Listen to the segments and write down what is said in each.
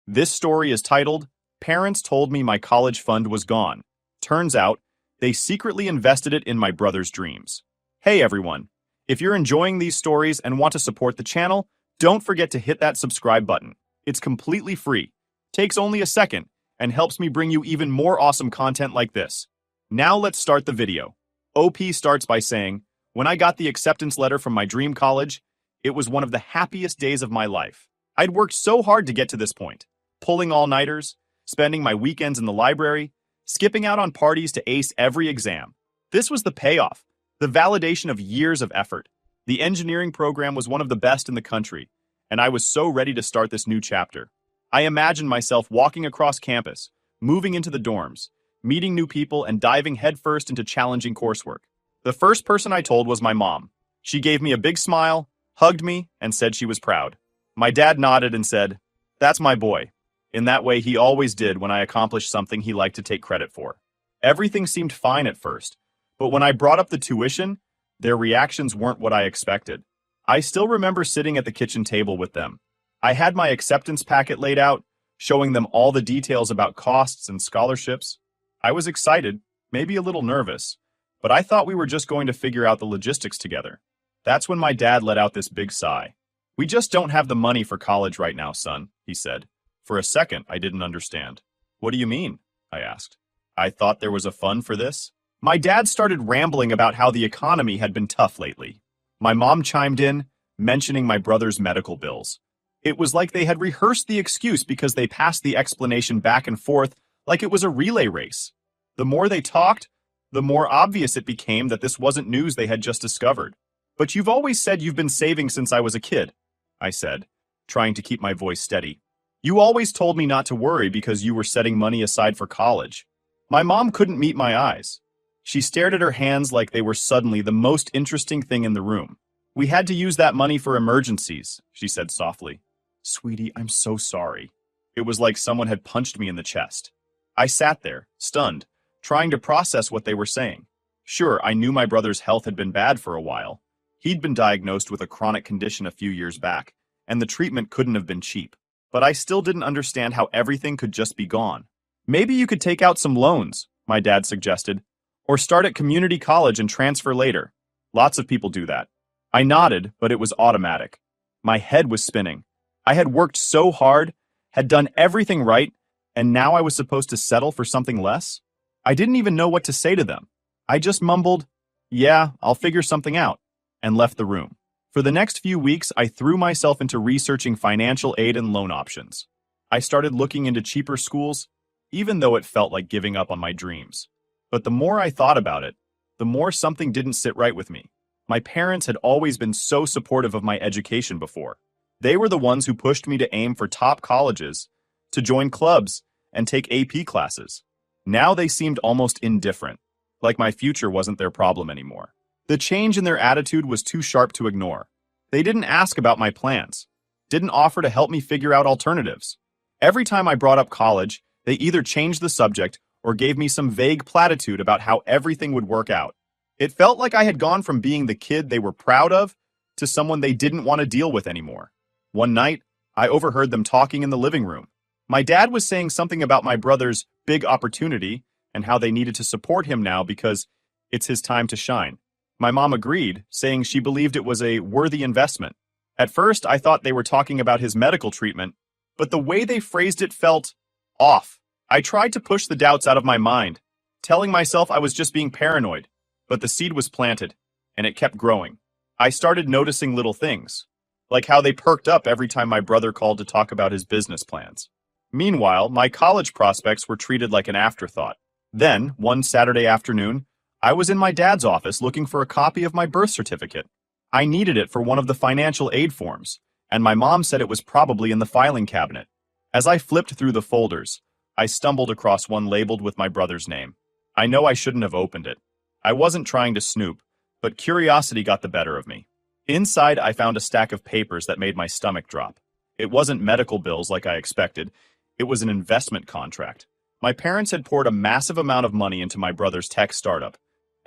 This story is titled, Parents Told Me My College Fund Was Gone. Turns out, they secretly invested it in my brother's dreams. Hey everyone, if you're enjoying these stories and want to support the channel, don't forget to hit that subscribe button. It's completely free, takes only a second, and helps me bring you even more awesome content like this. Now let's start the video. OP starts by saying, when I got the acceptance letter from my dream college, it was one of the happiest days of my life. I'd worked so hard to get to this point, pulling all-nighters, spending my weekends in the library, skipping out on parties to ace every exam. This was the payoff, the validation of years of effort. The engineering program was one of the best in the country, and I was so ready to start this new chapter. I imagined myself walking across campus, moving into the dorms, meeting new people, and diving headfirst into challenging coursework. The first person I told was my mom. She gave me a big smile, hugged me, and said she was proud. My dad nodded and said, "That's my boy." In that way he always did when I accomplished something he liked to take credit for. Everything seemed fine at first, but when I brought up the tuition, their reactions weren't what I expected. I still remember sitting at the kitchen table with them. I had my acceptance packet laid out, showing them all the details about costs and scholarships. I was excited, maybe a little nervous, but I thought we were just going to figure out the logistics together. That's when my dad let out this big sigh. "We just don't have the money for college right now, son," he said. For a second, I didn't understand. "What do you mean?" I asked. "I thought there was a fund for this." My dad started rambling about how the economy had been tough lately. My mom chimed in, mentioning my brother's medical bills. It was like they had rehearsed the excuse because they passed the explanation back and forth like it was a relay race. The more they talked, the more obvious it became that this wasn't news they had just discovered. "But you've always said you've been saving since I was a kid," I said, trying to keep my voice steady. "You always told me not to worry because you were setting money aside for college." My mom couldn't meet my eyes. She stared at her hands like they were suddenly the most interesting thing in the room. "We had to use that money for emergencies," she said softly. "Sweetie, I'm so sorry." It was like someone had punched me in the chest. I sat there, stunned, trying to process what they were saying. Sure, I knew my brother's health had been bad for a while. He'd been diagnosed with a chronic condition a few years back, and the treatment couldn't have been cheap. But I still didn't understand how everything could just be gone. "Maybe you could take out some loans," my dad suggested, "or start at community college and transfer later. Lots of people do that." I nodded, but it was automatic. My head was spinning. I had worked so hard, had done everything right, and now I was supposed to settle for something less? I didn't even know what to say to them. I just mumbled, "Yeah, I'll figure something out," and left the room. For the next few weeks, I threw myself into researching financial aid and loan options. I started looking into cheaper schools, even though it felt like giving up on my dreams. But the more I thought about it, the more something didn't sit right with me. My parents had always been so supportive of my education before. They were the ones who pushed me to aim for top colleges, to join clubs, and take AP classes. Now they seemed almost indifferent, like my future wasn't their problem anymore. The change in their attitude was too sharp to ignore. They didn't ask about my plans, didn't offer to help me figure out alternatives. Every time I brought up college, they either changed the subject or gave me some vague platitude about how everything would work out. It felt like I had gone from being the kid they were proud of to someone they didn't want to deal with anymore. One night, I overheard them talking in the living room. My dad was saying something about my brother's big opportunity and how they needed to support him now because it's his time to shine. My mom agreed, saying she believed it was a worthy investment. At first, I thought they were talking about his medical treatment, but the way they phrased it felt off. I tried to push the doubts out of my mind, telling myself I was just being paranoid, but the seed was planted, and it kept growing. I started noticing little things, like how they perked up every time my brother called to talk about his business plans. Meanwhile, my college prospects were treated like an afterthought. Then, one Saturday afternoon, I was in my dad's office looking for a copy of my birth certificate. I needed it for one of the financial aid forms, and my mom said it was probably in the filing cabinet. As I flipped through the folders, I stumbled across one labeled with my brother's name. I know I shouldn't have opened it. I wasn't trying to snoop, but curiosity got the better of me. Inside, I found a stack of papers that made my stomach drop. It wasn't medical bills like I expected. It was an investment contract. My parents had poured a massive amount of money into my brother's tech startup.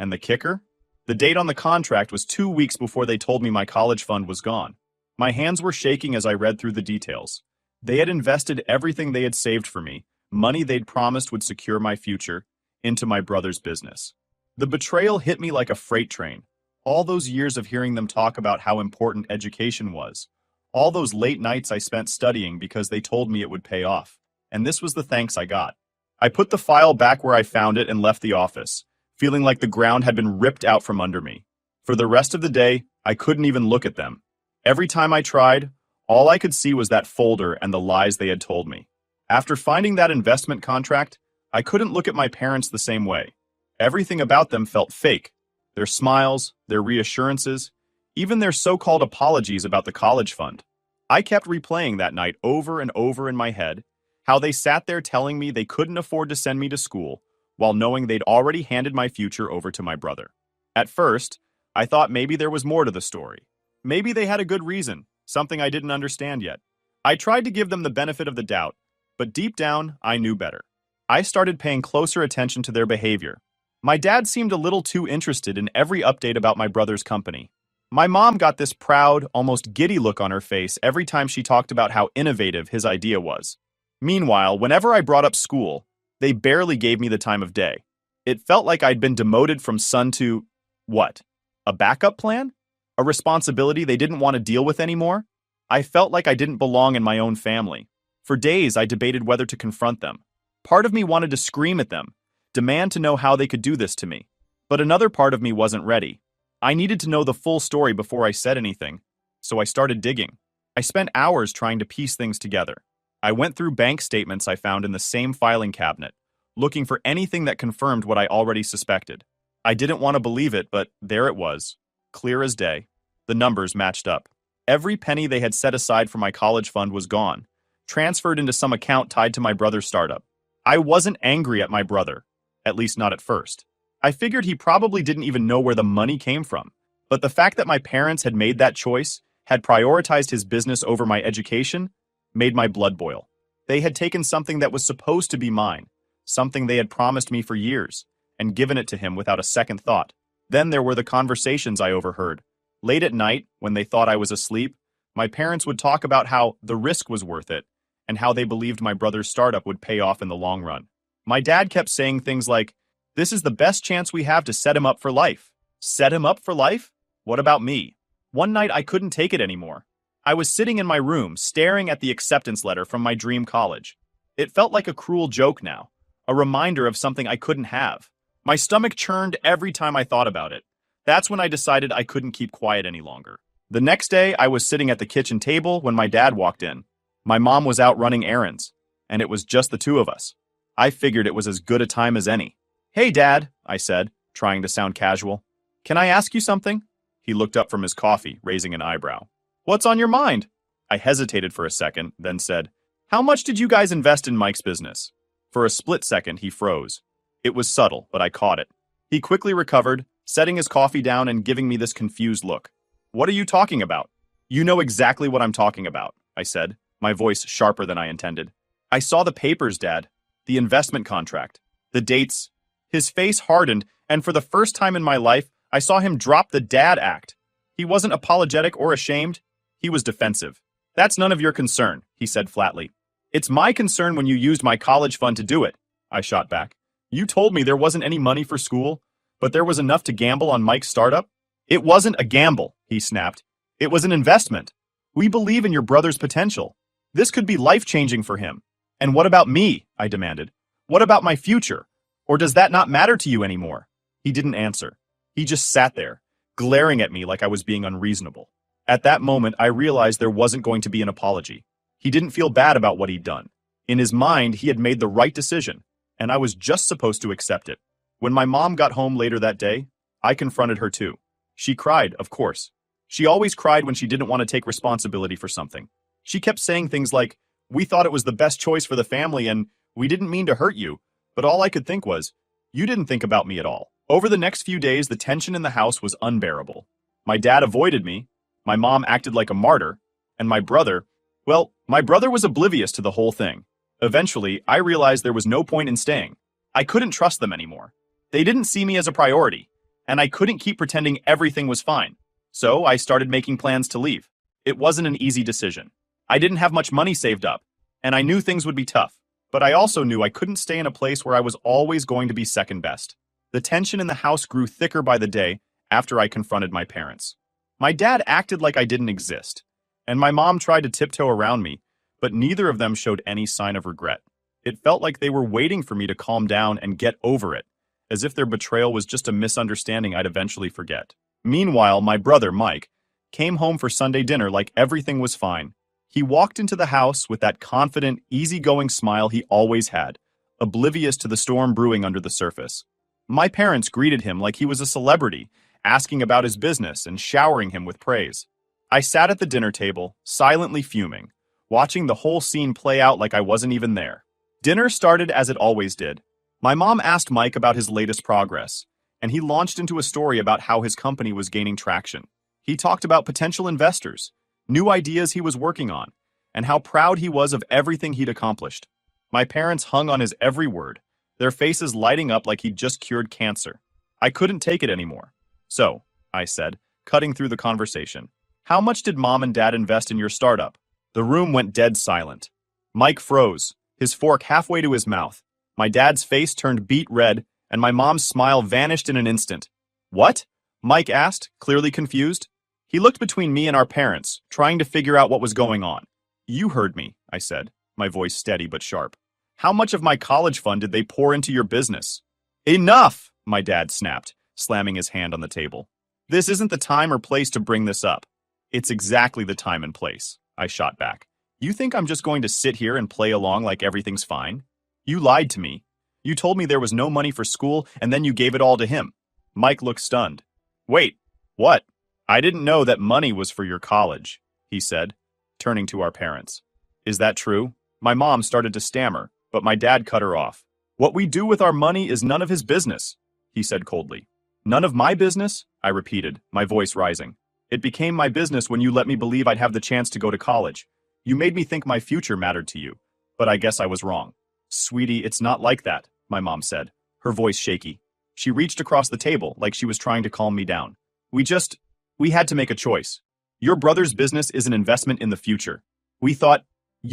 And the kicker? The date on the contract was 2 weeks before they told me my college fund was gone. My hands were shaking as I read through the details. They had invested everything they had saved for me, money they'd promised would secure my future, into my brother's business. The betrayal hit me like a freight train. All those years of hearing them talk about how important education was. All those late nights I spent studying because they told me it would pay off. And this was the thanks I got. I put the file back where I found it and left the office, feeling like the ground had been ripped out from under me. For the rest of the day, I couldn't even look at them. Every time I tried, all I could see was that folder and the lies they had told me. After finding that investment contract, I couldn't look at my parents the same way. Everything about them felt fake. Their smiles, their reassurances, even their so-called apologies about the college fund. I kept replaying that night over and over in my head, how they sat there telling me they couldn't afford to send me to school, while knowing they'd already handed my future over to my brother. At first, I thought maybe there was more to the story. Maybe they had a good reason, something I didn't understand yet. I tried to give them the benefit of the doubt, but deep down, I knew better. I started paying closer attention to their behavior. My dad seemed a little too interested in every update about my brother's company. My mom got this proud, almost giddy look on her face every time she talked about how innovative his idea was. Meanwhile, whenever I brought up school, they barely gave me the time of day. It felt like I'd been demoted from son to, what? A backup plan? A responsibility they didn't want to deal with anymore? I felt like I didn't belong in my own family. For days, I debated whether to confront them. Part of me wanted to scream at them, demand to know how they could do this to me. But another part of me wasn't ready. I needed to know the full story before I said anything, so I started digging. I spent hours trying to piece things together. I went through bank statements I found in the same filing cabinet, looking for anything that confirmed what I already suspected. I didn't want to believe it, but there it was, clear as day. The numbers matched up. Every penny they had set aside for my college fund was gone, transferred into some account tied to my brother's startup. I wasn't angry at my brother, at least not at first. I figured he probably didn't even know where the money came from. But the fact that my parents had made that choice, had prioritized his business over my education, made my blood boil. They had taken something that was supposed to be mine, something they had promised me for years, and given it to him without a second thought. Then there were the conversations I overheard. Late at night, when they thought I was asleep, my parents would talk about how the risk was worth it, and how they believed my brother's startup would pay off in the long run. My dad kept saying things like, "This is the best chance we have to set him up for life." Set him up for life? What about me? One night I couldn't take it anymore. I was sitting in my room, staring at the acceptance letter from my dream college. It felt like a cruel joke now, a reminder of something I couldn't have. My stomach churned every time I thought about it. That's when I decided I couldn't keep quiet any longer. The next day, I was sitting at the kitchen table when my dad walked in. My mom was out running errands, and it was just the two of us. I figured it was as good a time as any. "Hey, Dad," I said, trying to sound casual. "Can I ask you something?" He looked up from his coffee, raising an eyebrow. "What's on your mind?" I hesitated for a second, then said, "How much did you guys invest in Mike's business?" For a split second, he froze. It was subtle, but I caught it. He quickly recovered, setting his coffee down and giving me this confused look. "What are you talking about?" "You know exactly what I'm talking about," I said, my voice sharper than I intended. "I saw the papers, Dad. The investment contract. The dates." His face hardened, and for the first time in my life, I saw him drop the dad act. He wasn't apologetic or ashamed. He was defensive. "That's none of your concern," he said flatly. "It's my concern when you used my college fund to do it," I shot back. "You told me there wasn't any money for school, but there was enough to gamble on Mike's startup?" "It wasn't a gamble," he snapped. "It was an investment. We believe in your brother's potential. This could be life-changing for him." "And what about me?" I demanded. "What about my future? Or does that not matter to you anymore?" He didn't answer. He just sat there, glaring at me like I was being unreasonable. At that moment, I realized there wasn't going to be an apology. He didn't feel bad about what he'd done. In his mind, he had made the right decision, and I was just supposed to accept it. When my mom got home later that day, I confronted her too. She cried, of course. She always cried when she didn't want to take responsibility for something. She kept saying things like, "We thought it was the best choice for the family and we didn't mean to hurt you." But all I could think was, "You didn't think about me at all." Over the next few days, the tension in the house was unbearable. My dad avoided me, my mom acted like a martyr, and my brother was oblivious to the whole thing. Eventually, I realized there was no point in staying. I couldn't trust them anymore. They didn't see me as a priority, and I couldn't keep pretending everything was fine. So I started making plans to leave. It wasn't an easy decision. I didn't have much money saved up, and I knew things would be tough. But I also knew I couldn't stay in a place where I was always going to be second best. The tension in the house grew thicker by the day after I confronted my parents. My dad acted like I didn't exist, and my mom tried to tiptoe around me, but neither of them showed any sign of regret. It felt like they were waiting for me to calm down and get over it, as if their betrayal was just a misunderstanding I'd eventually forget. Meanwhile, my brother, Mike, came home for Sunday dinner like everything was fine. He walked into the house with that confident, easygoing smile he always had, oblivious to the storm brewing under the surface. My parents greeted him like he was a celebrity, asking about his business and showering him with praise. I sat at the dinner table, silently fuming, watching the whole scene play out like I wasn't even there. Dinner started as it always did. My mom asked Mike about his latest progress, and he launched into a story about how his company was gaining traction. He talked about potential investors, new ideas he was working on, and how proud he was of everything he'd accomplished. My parents hung on his every word, their faces lighting up like he'd just cured cancer. I couldn't take it anymore. So, I said, cutting through the conversation, how much did Mom and Dad invest in your startup? The room went dead silent. Mike froze, his fork halfway to his mouth. My dad's face turned beet red, and my mom's smile vanished in an instant. What? Mike asked, clearly confused. He looked between me and our parents, trying to figure out what was going on. You heard me, I said, my voice steady but sharp. How much of my college fund did they pour into your business? Enough, my dad snapped, slamming his hand on the table. This isn't the time or place to bring this up. It's exactly the time and place, I shot back. You think I'm just going to sit here and play along like everything's fine? You lied to me. You told me there was no money for school, and then you gave it all to him. Mike looked stunned. Wait, what? I didn't know that money was for your college, he said, turning to our parents. Is that true? My mom started to stammer, but my dad cut her off. What we do with our money is none of his business, he said coldly. None of my business? I repeated, my voice rising. It became my business when you let me believe I'd have the chance to go to college. You made me think my future mattered to you, but I guess I was wrong. Sweetie, it's not like that, my mom said, her voice shaky. She reached across the table like she was trying to calm me down. We had to make a choice. Your brother's business is an investment in the future. You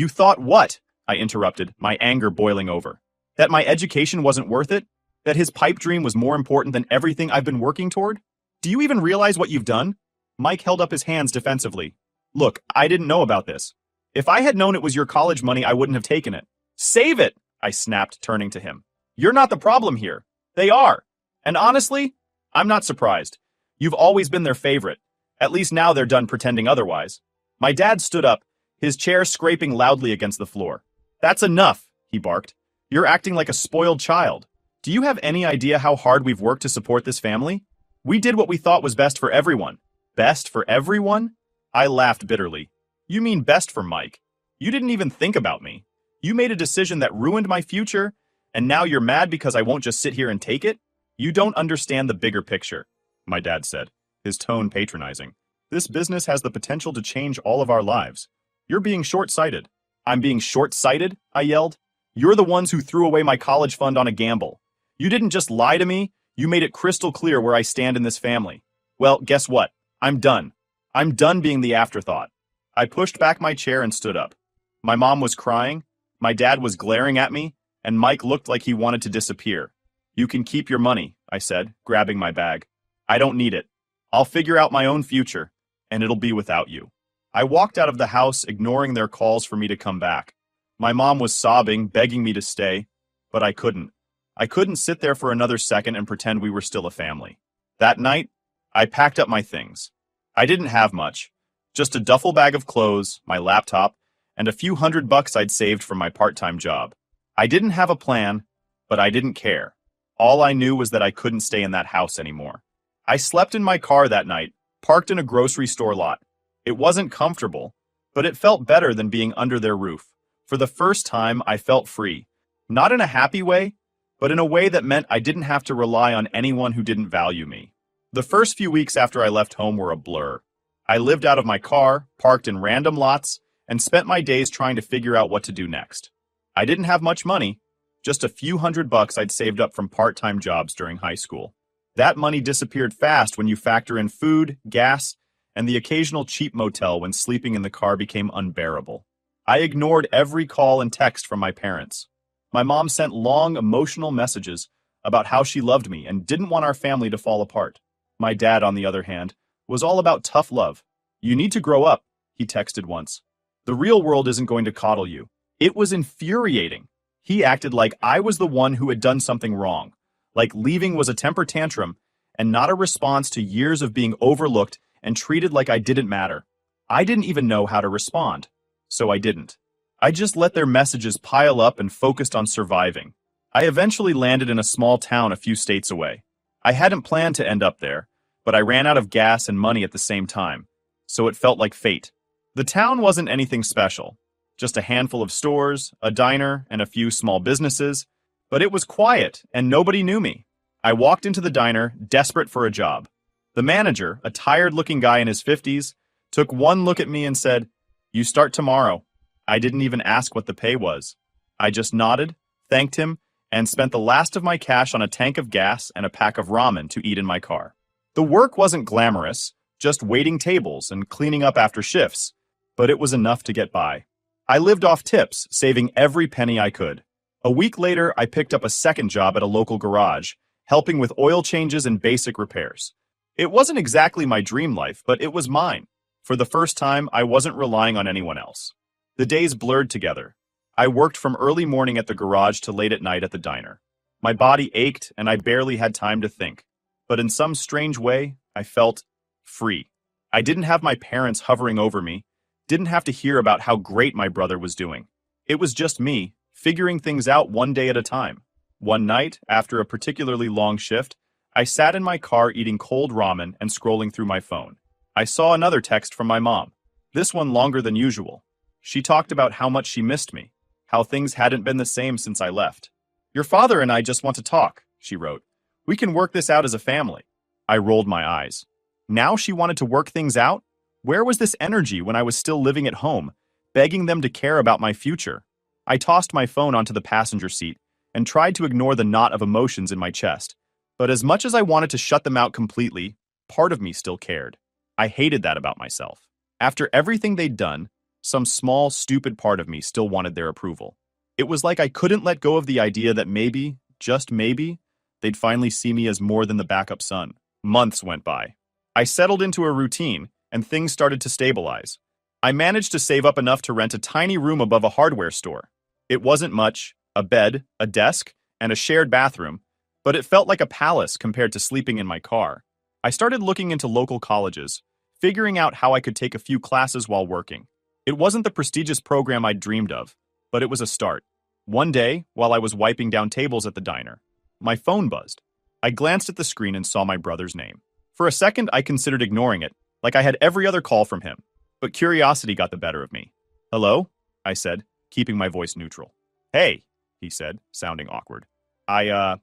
thought what? I interrupted, my anger boiling over. That my education wasn't worth it? That his pipe dream was more important than everything I've been working toward? Do you even realize what you've done? Mike held up his hands defensively. Look, I didn't know about this. If I had known it was your college money, I wouldn't have taken it. Save it, I snapped, turning to him. You're not the problem here. They are. And honestly, I'm not surprised. You've always been their favorite. At least now they're done pretending otherwise. My dad stood up, his chair scraping loudly against the floor. That's enough, he barked. You're acting like a spoiled child. Do you have any idea how hard we've worked to support this family? We did what we thought was best for everyone. Best for everyone? I laughed bitterly. You mean best for Mike? You didn't even think about me. You made a decision that ruined my future, and now you're mad because I won't just sit here and take it? You don't understand the bigger picture, my dad said, his tone patronizing. This business has the potential to change all of our lives. You're being short-sighted. I'm being short-sighted? I yelled. You're the ones who threw away my college fund on a gamble. You didn't just lie to me, you made it crystal clear where I stand in this family. Well, guess what? I'm done. I'm done being the afterthought. I pushed back my chair and stood up. My mom was crying, my dad was glaring at me, and Mike looked like he wanted to disappear. You can keep your money, I said, grabbing my bag. I don't need it. I'll figure out my own future, and it'll be without you. I walked out of the house, ignoring their calls for me to come back. My mom was sobbing, begging me to stay, but I couldn't. I couldn't sit there for another second and pretend we were still a family. That night, I packed up my things. I didn't have much, just a duffel bag of clothes, my laptop, and a few $100 I'd saved from my part-time job. I didn't have a plan, but I didn't care. All I knew was that I couldn't stay in that house anymore. I slept in my car that night, parked in a grocery store lot. It wasn't comfortable, but it felt better than being under their roof. For the first time, I felt free. Not in a happy way, but in a way that meant I didn't have to rely on anyone who didn't value me. The first few weeks after I left home were a blur. I lived out of my car, parked in random lots, and spent my days trying to figure out what to do next. I didn't have much money, just a few $100 I'd saved up from part-time jobs during high school. That money disappeared fast when you factor in food, gas, and the occasional cheap motel when sleeping in the car became unbearable. I ignored every call and text from my parents. My mom sent long, emotional messages about how she loved me and didn't want our family to fall apart. My dad, on the other hand, was all about tough love. You need to grow up, he texted once. The real world isn't going to coddle you. It was infuriating. He acted like I was the one who had done something wrong, like leaving was a temper tantrum and not a response to years of being overlooked and treated like I didn't matter. I didn't even know how to respond, so I didn't. I just let their messages pile up and focused on surviving. I eventually landed in a small town a few states away. I hadn't planned to end up there, but I ran out of gas and money at the same time, so it felt like fate. The town wasn't anything special, just a handful of stores, a diner, and a few small businesses, but it was quiet and nobody knew me. I walked into the diner, desperate for a job. The manager, a tired-looking guy in his 50s, took one look at me and said, "You start tomorrow." I didn't even ask what the pay was. I just nodded, thanked him, and spent the last of my cash on a tank of gas and a pack of ramen to eat in my car. The work wasn't glamorous, just waiting tables and cleaning up after shifts, but it was enough to get by. I lived off tips, saving every penny I could. A week later, I picked up a second job at a local garage, helping with oil changes and basic repairs. It wasn't exactly my dream life, but it was mine. For the first time, I wasn't relying on anyone else. The days blurred together. I worked from early morning at the garage to late at night at the diner. My body ached and I barely had time to think. But in some strange way, I felt free. I didn't have my parents hovering over me, didn't have to hear about how great my brother was doing. It was just me, figuring things out one day at a time. One night, after a particularly long shift, I sat in my car eating cold ramen and scrolling through my phone. I saw another text from my mom, this one longer than usual. She talked about how much she missed me, how things hadn't been the same since I left. "Your father and I just want to talk," she wrote. "We can work this out as a family." I rolled my eyes. Now she wanted to work things out? Where was this energy when I was still living at home, begging them to care about my future? I tossed my phone onto the passenger seat and tried to ignore the knot of emotions in my chest. But as much as I wanted to shut them out completely, part of me still cared. I hated that about myself. After everything they'd done, some small, stupid part of me still wanted their approval. It was like I couldn't let go of the idea that maybe, just maybe, they'd finally see me as more than the backup son. Months went by. I settled into a routine, and things started to stabilize. I managed to save up enough to rent a tiny room above a hardware store. It wasn't much, a bed, a desk, and a shared bathroom, but it felt like a palace compared to sleeping in my car. I started looking into local colleges, figuring out how I could take a few classes while working. It wasn't the prestigious program I'd dreamed of, but it was a start. One day, while I was wiping down tables at the diner, my phone buzzed. I glanced at the screen and saw my brother's name. For a second, I considered ignoring it, like I had every other call from him. But curiosity got the better of me. "Hello?" I said, keeping my voice neutral. "Hey," he said, sounding awkward. I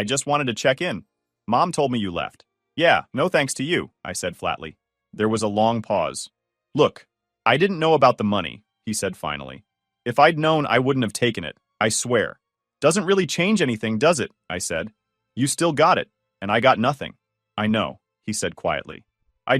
just wanted to check in. Mom told me you left." "Yeah, no thanks to you," I said flatly. There was a long pause. "Look, I didn't know about the money," he said finally. "If I'd known, I wouldn't have taken it, I swear." "Doesn't really change anything, does it?" I said. "You still got it, and I got nothing." "I know," he said quietly. I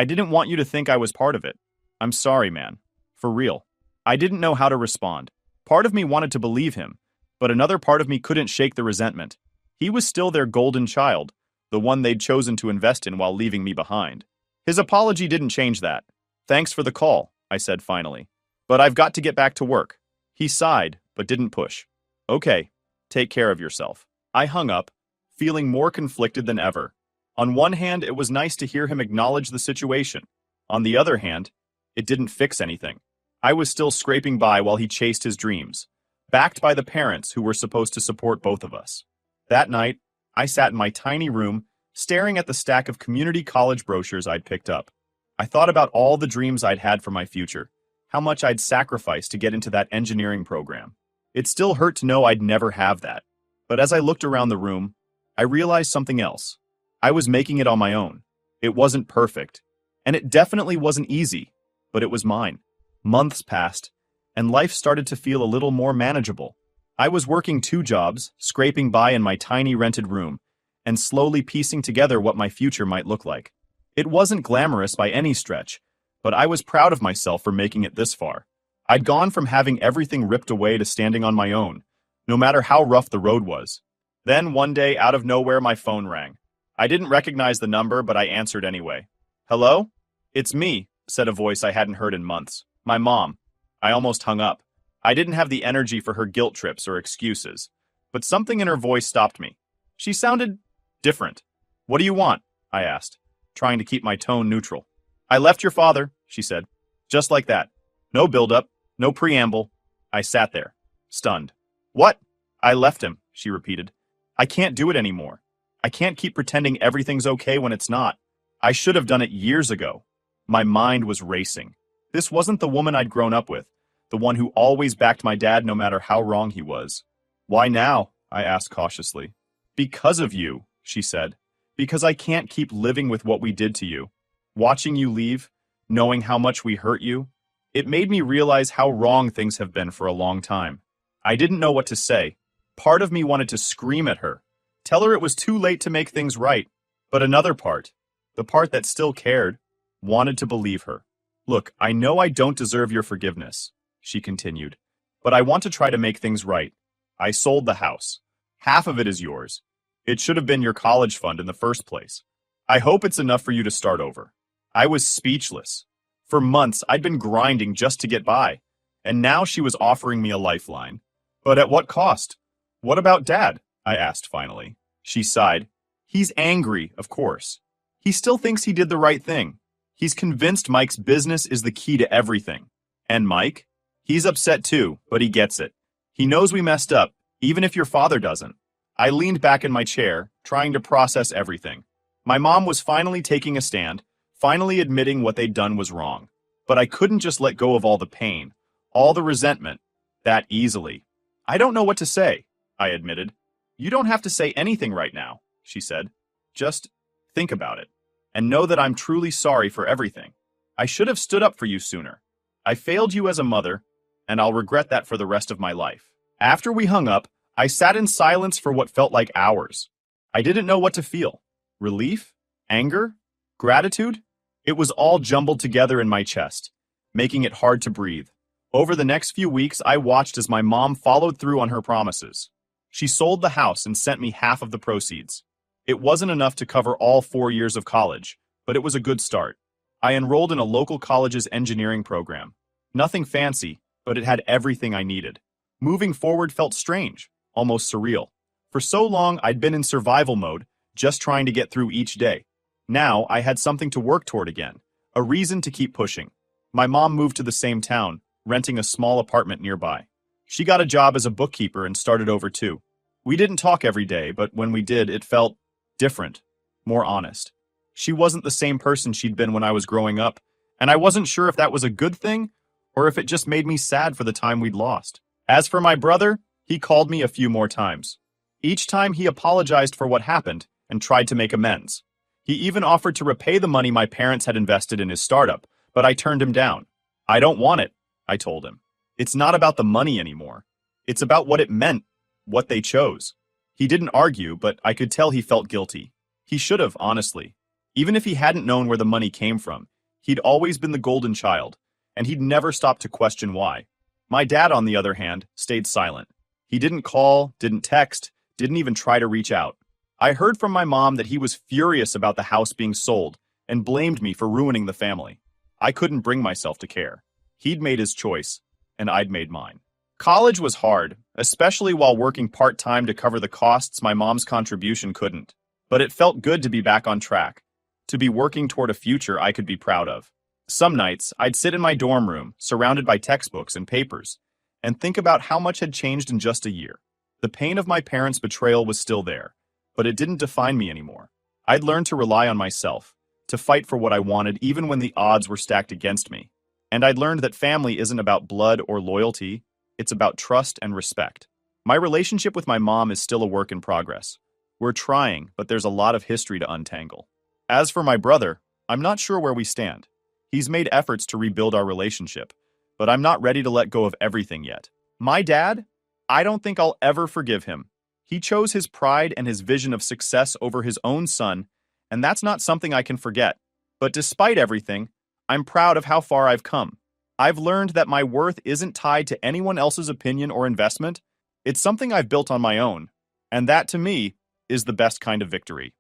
didn't want you to think I was part of it. I'm sorry, man. For real." I didn't know how to respond. Part of me wanted to believe him, but another part of me couldn't shake the resentment. He was still their golden child, the one they'd chosen to invest in while leaving me behind. His apology didn't change that. "Thanks for the call," I said finally. "But I've got to get back to work." He sighed, but didn't push. "Okay, take care of yourself." I hung up, feeling more conflicted than ever. On one hand, it was nice to hear him acknowledge the situation. On the other hand, it didn't fix anything. I was still scraping by while he chased his dreams, backed by the parents who were supposed to support both of us. That night, I sat in my tiny room, staring at the stack of community college brochures I'd picked up. I thought about all the dreams I'd had for my future, how much I'd sacrificed to get into that engineering program. It still hurt to know I'd never have that. But as I looked around the room, I realized something else. I was making it on my own. It wasn't perfect, and it definitely wasn't easy, but it was mine. Months passed, and life started to feel a little more manageable. I was working 2 jobs, scraping by in my tiny rented room, and slowly piecing together what my future might look like. It wasn't glamorous by any stretch, but I was proud of myself for making it this far. I'd gone from having everything ripped away to standing on my own, no matter how rough the road was. Then one day, out of nowhere, my phone rang. I didn't recognize the number, but I answered anyway. Hello? It's me, said a voice I hadn't heard in months. My mom. I almost hung up. I didn't have the energy for her guilt trips or excuses, but something in her voice stopped me. She sounded different. What do you want? I asked, trying to keep my tone neutral. I left your father, she said. Just like that. No build-up, no preamble. I sat there, stunned. What? I left him, she repeated. I can't do it anymore. I can't keep pretending everything's okay when it's not. I should have done it years ago. My mind was racing. This wasn't the woman I'd grown up with, the one who always backed my dad no matter how wrong he was. Why now? I asked cautiously. Because of you, she said. Because I can't keep living with what we did to you. Watching you leave, knowing how much we hurt you, it made me realize how wrong things have been for a long time. I didn't know what to say. Part of me wanted to scream at her, tell her it was too late to make things right. But another part, the part that still cared, wanted to believe her. Look, I know I don't deserve your forgiveness, she continued, but I want to try to make things right. I sold the house. Half of it is yours. It should have been your college fund in the first place. I hope it's enough for you to start over. I was speechless. For months, I'd been grinding just to get by, and now she was offering me a lifeline. But at what cost? What about Dad? I asked finally. She sighed. He's angry, of course. He still thinks he did the right thing. He's convinced Mike's business is the key to everything. And Mike? He's upset too, but he gets it. He knows we messed up, even if your father doesn't. I leaned back in my chair, trying to process everything. My mom was finally taking a stand, finally admitting what they'd done was wrong. But I couldn't just let go of all the pain, all the resentment, that easily. I don't know what to say, I admitted. You don't have to say anything right now, she said. Just think about it, and know that I'm truly sorry for everything. I should have stood up for you sooner. I failed you as a mother, and I'll regret that for the rest of my life. After we hung up, I sat in silence for what felt like hours. I didn't know what to feel. Relief? Anger? Gratitude? It was all jumbled together in my chest, making it hard to breathe. Over the next few weeks, I watched as my mom followed through on her promises. She sold the house and sent me half of the proceeds. It wasn't enough to cover all 4 years of college, but it was a good start. I enrolled in a local college's engineering program. Nothing fancy, but it had everything I needed. Moving forward felt strange, almost surreal. For so long, I'd been in survival mode, just trying to get through each day. Now, I had something to work toward again, a reason to keep pushing. My mom moved to the same town, renting a small apartment nearby. She got a job as a bookkeeper and started over too. We didn't talk every day, but when we did, it felt different, more honest. She wasn't the same person she'd been when I was growing up, and I wasn't sure if that was a good thing or if it just made me sad for the time we'd lost. As for my brother, he called me a few more times. Each time he apologized for what happened and tried to make amends. He even offered to repay the money my parents had invested in his startup, but I turned him down. I don't want it, I told him. It's not about the money anymore. It's about what it meant, what they chose. He didn't argue, but I could tell he felt guilty. He should have, honestly. Even if he hadn't known where the money came from, he'd always been the golden child, and he'd never stopped to question why. My dad, on the other hand, stayed silent. He didn't call, didn't text, didn't even try to reach out. I heard from my mom that he was furious about the house being sold and blamed me for ruining the family. I couldn't bring myself to care. He'd made his choice, and I'd made mine. College was hard, especially while working part-time to cover the costs my mom's contribution couldn't. But it felt good to be back on track, to be working toward a future I could be proud of. Some nights, I'd sit in my dorm room, surrounded by textbooks and papers, and think about how much had changed in just a year. The pain of my parents' betrayal was still there, but it didn't define me anymore. I'd learned to rely on myself, to fight for what I wanted even when the odds were stacked against me. And I'd learned that family isn't about blood or loyalty, it's about trust and respect. My relationship with my mom is still a work in progress. We're trying, but there's a lot of history to untangle. As for my brother, I'm not sure where we stand. He's made efforts to rebuild our relationship, but I'm not ready to let go of everything yet. My dad? I don't think I'll ever forgive him. He chose his pride and his vision of success over his own son, and that's not something I can forget. But despite everything, I'm proud of how far I've come. I've learned that my worth isn't tied to anyone else's opinion or investment. It's something I've built on my own. And that, to me, is the best kind of victory.